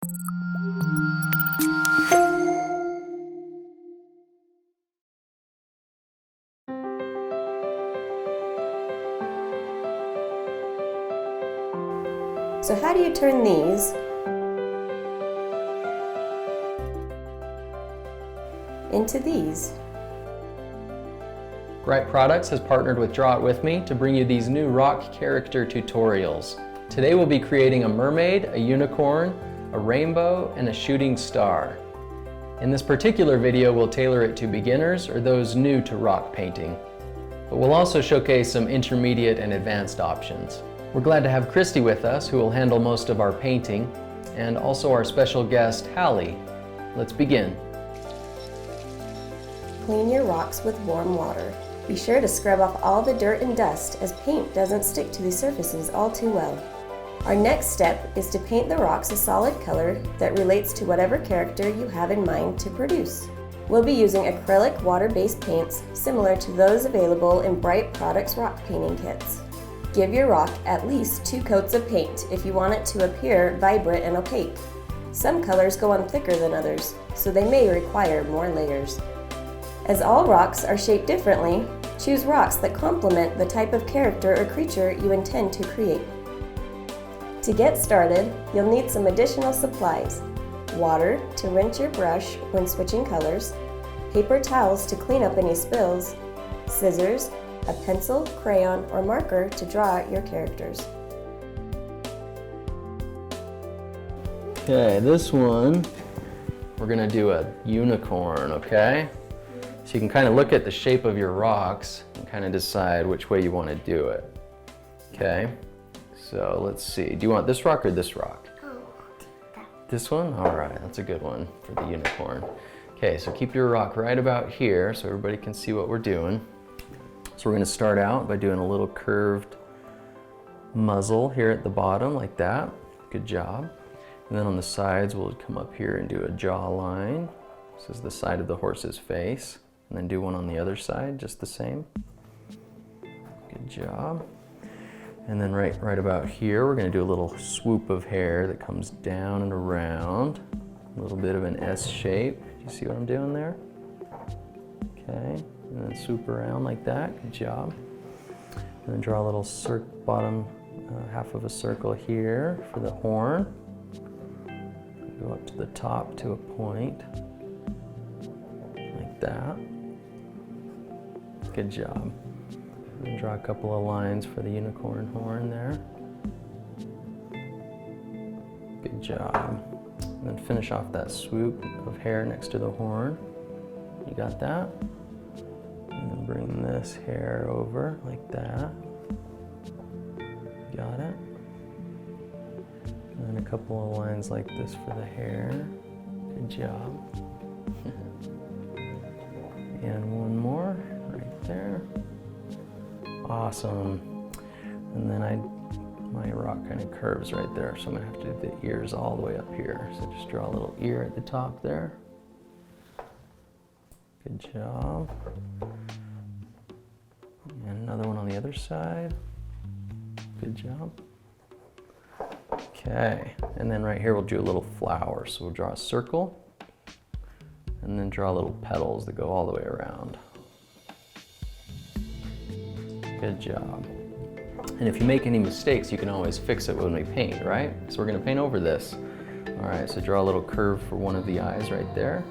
So how do you turn these into these? Bryte Products has partnered with Draw It With Me to bring you these new rock character tutorials. Today we'll be creating a mermaid, a unicorn, a rainbow, and a shooting star. In this particular video, we'll tailor it to beginners or those new to rock painting. But we'll also showcase some intermediate and advanced options. We're glad to have Christie with us, who will handle most of our painting, and also our special guest, Halle. Let's begin. Clean your rocks with warm water. Be sure to scrub off all the dirt and dust, as paint doesn't stick to these surfaces all too well. Our next step is to paint the rocks a solid color that relates to whatever character you have in mind to produce. We'll be using acrylic water-based paints similar to those available in Bryte Products rock painting kits. Give your rock at least 2 coats of paint if you want it to appear vibrant and opaque. Some colors go on thicker than others, so they may require more layers. As all rocks are shaped differently, choose rocks that complement the type of character or creature you intend to create. To get started, you'll need some additional supplies: water to rinse your brush when switching colors, paper towels to clean up any spills, scissors, a pencil, crayon, or marker to draw out your characters. Okay, this one, we're gonna do a unicorn, okay? So you can kind of look at the shape of your rocks and kind of decide which way you want to do it. Okay, so let's see. Do you want this rock or this rock? This one? All right, that's a good one for the unicorn. Okay, so keep your rock right about here so everybody can see what we're doing. So we're going to start out by doing a little curved muzzle here at the bottom like that. Good job. And then on the sides we'll come up here and do a jawline. This is the side of the horse's face. And then do one on the other side, just the same. Good job. And then right about here, we're going to do a little swoop of hair that comes down and around. A little bit of an S shape. Do you see what I'm doing there? Okay. And then swoop around like that. Good job. And then draw a little bottom half of a circle here for the horn. Go up to the top to a point. Like that. Good job. And draw a couple of lines for the unicorn horn there. Good job. And then finish off that swoop of hair next to the horn. You got that? And then bring this hair over like that. Got it? And then a couple of lines like this for the hair. Good job. And one more right there. Awesome. And then my rock kind of curves right there, so I'm gonna have to do the ears all the way up here. So just draw a little ear at the top there. Good job. And another one on the other side. Good job. Okay, and then right here we'll do a little flower. So we'll draw a circle and then draw little petals that go all the way around. Good job. And if you make any mistakes, you can always fix it when we paint, right? So we're gonna paint over this. All right, so draw a little curve for one of the eyes right there,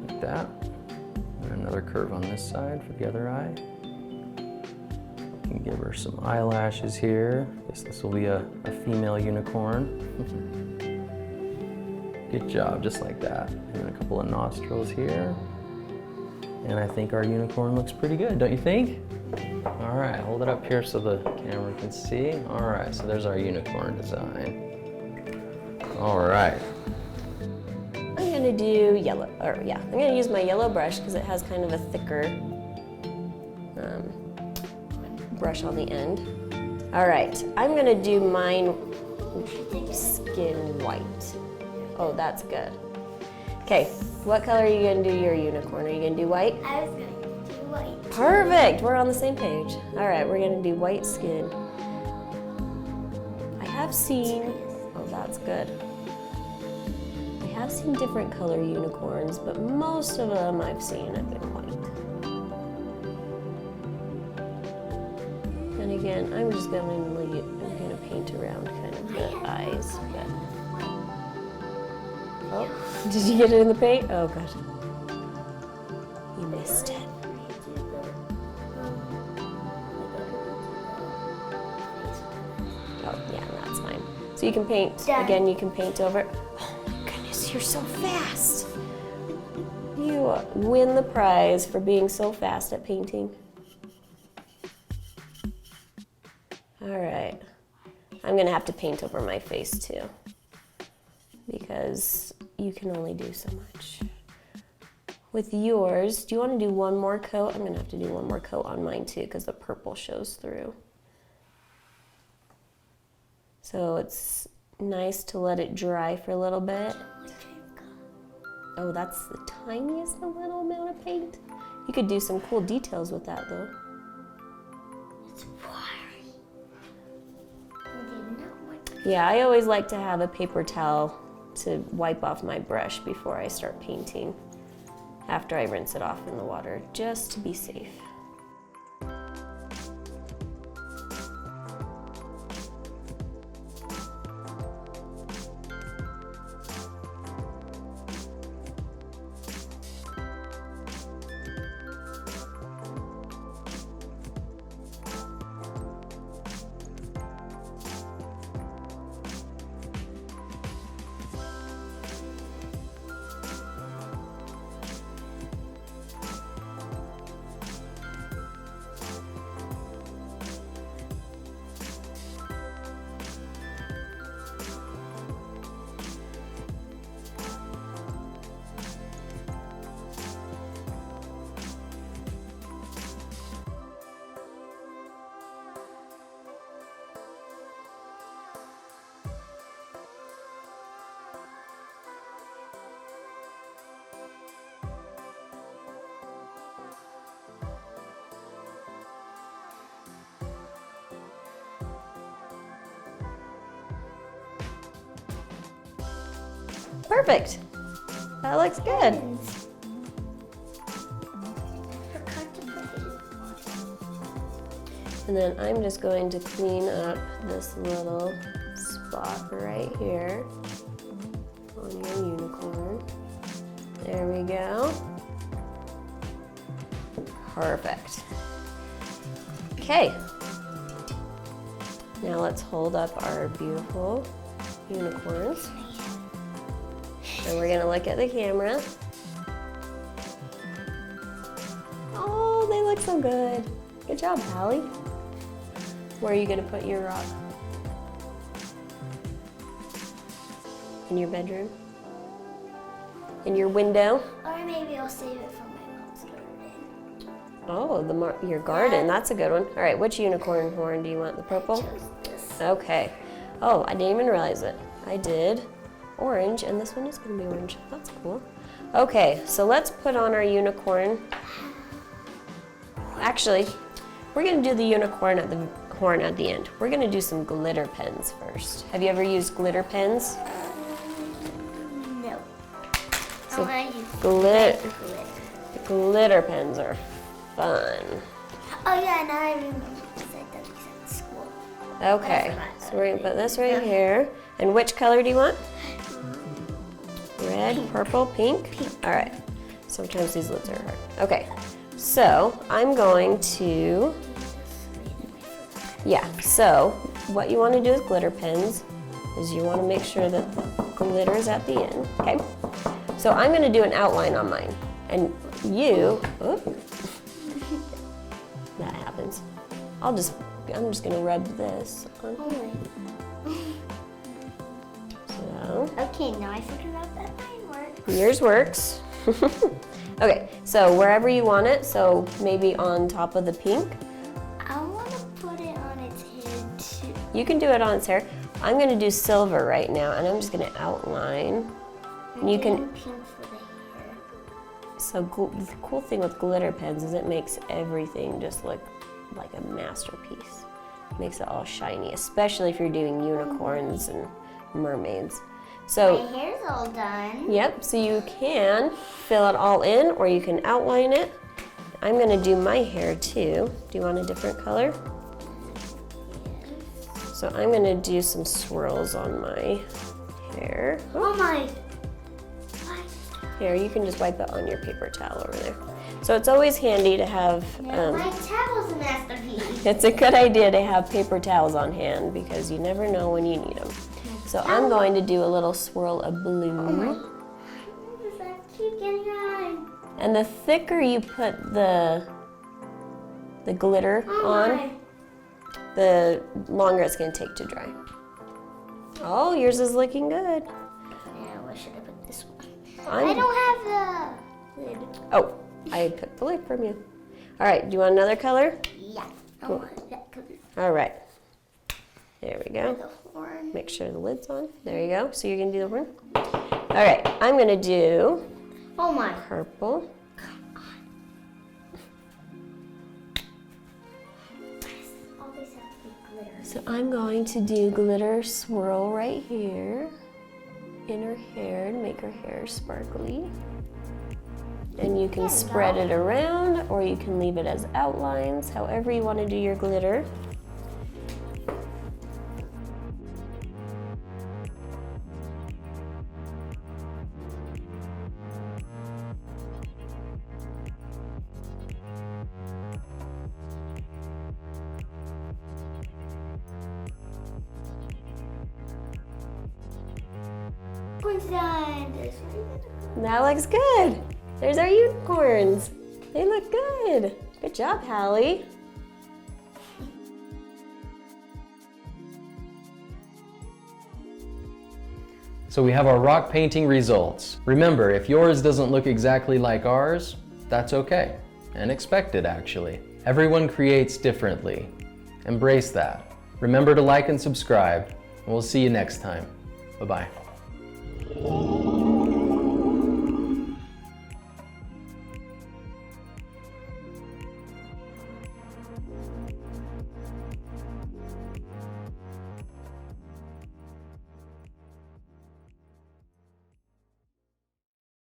like that. And another curve on this side for the other eye. You can give her some eyelashes here. I guess this will be a female unicorn. Good job, just like that. And then a couple of nostrils here. And I think our unicorn looks pretty good, don't you think? All right, hold it up here so the camera can see. All right, so there's our unicorn design. All right. I'm gonna do yellow, I'm gonna use my yellow brush because it has kind of a thicker brush on the end. All right, I'm gonna do mine skin white. Oh, that's good. Okay, what color are you gonna do your unicorn? Are you gonna do white? I was going to do white. Perfect, we're on the same page. All right, we're gonna do white skin. I have seen, oh, that's good. have seen different color unicorns, but most of them I've seen have been white. And again, I'm just going to paint around kind of the eyes. But... Oh, did you get it in the paint? Oh gosh, you missed it. Oh yeah, that's fine. So you can paint, again, you can paint over it. Oh my goodness, you're so fast. You win the prize for being so fast at painting. All right, I'm gonna have to paint over my face too, because you can only do so much. With yours, do you want to do one more coat? I'm gonna have to do one more coat on mine too, because the purple shows through. So it's nice to let it dry for a little bit. Oh, that's the tiniest little amount of paint. You could do some cool details with that though. It's watery. Yeah, I always like to have a paper towel to wipe off my brush before I start painting, after I rinse it off in the water, just to be safe. Perfect. That looks good. And then I'm just going to clean up this little spot right here on your unicorn. There we go. Perfect. Okay. Now let's hold up our beautiful unicorns. And we're gonna look at the camera. Oh, they look so good. Good job, Halle. Where are you gonna put your rock? In your bedroom? In your window? Or maybe I'll save it for my mom's garden. Oh, your garden, that's a good one. All right, which unicorn horn do you want? The purple? I chose this. Okay. Oh, I didn't even realize it. I did orange, and this one is gonna be orange. That's cool. Okay, so let's put on our unicorn. Actually, we're gonna do the unicorn at the horn at the end. We're gonna do some glitter pens first. Have you ever used glitter pens? No. So I use glitter pens are fun. Oh yeah, now I remember because I did these at school. Okay, so we're gonna put this right here. And which color do you want? Red, purple, pink? All right. Sometimes these lids are hard. Okay, so I'm going to, so what you want to do with glitter pens is you want to make sure that the glitter is at the end, okay? So I'm going to do an outline on mine. And you, that happens. I'm just going to rub this on here. So. Okay, now I figured out that mine works. Yours works. Okay, so wherever you want it, so maybe on top of the pink. I want to put it on its head too. You can do it on its hair. I'm going to do silver right now, and I'm just going to outline. And you can. Pink for the hair. So the cool thing with glitter pens is it makes everything just look like a masterpiece. It makes it all shiny, especially if you're doing unicorns and mermaids. So, My hair's all done. yep, so you can fill it all in or you can outline it. I'm gonna do my hair too. Do you want a different color? So I'm gonna do some swirls on my hair. Oh my. Here, you can just wipe it on your paper towel over there. So it's always handy to have, My towel's a masterpiece. it's a good idea to have paper towels on hand because you never know when you need them. So I'm going to do a little swirl of blue. Does that keep getting on? And the thicker you put the glitter on, the longer it's going to take to dry. Oh, yours is looking good. Yeah, where should I put this one? I'm- I don't have the lid. Oh, I took the lid from you. All right, do you want another color? Yeah. Cool. That could be All right. There we go. the horn. Make sure the lid's on. There you go. So you're going to do the horn? All right, I'm going to do Oh my. purple. Always have to be glitter. So I'm going to do glitter swirl right here in her hair to make her hair sparkly. And you can spread it around or you can leave it as outlines, however you want to do your glitter. One's done. That looks good. There's our unicorns. They look good. Good job, Halle. So we have our rock painting results. Remember, if yours doesn't look exactly like ours, that's okay, and expected actually. Everyone creates differently. Embrace that. Remember to like and subscribe, and we'll see you next time. Bye-bye.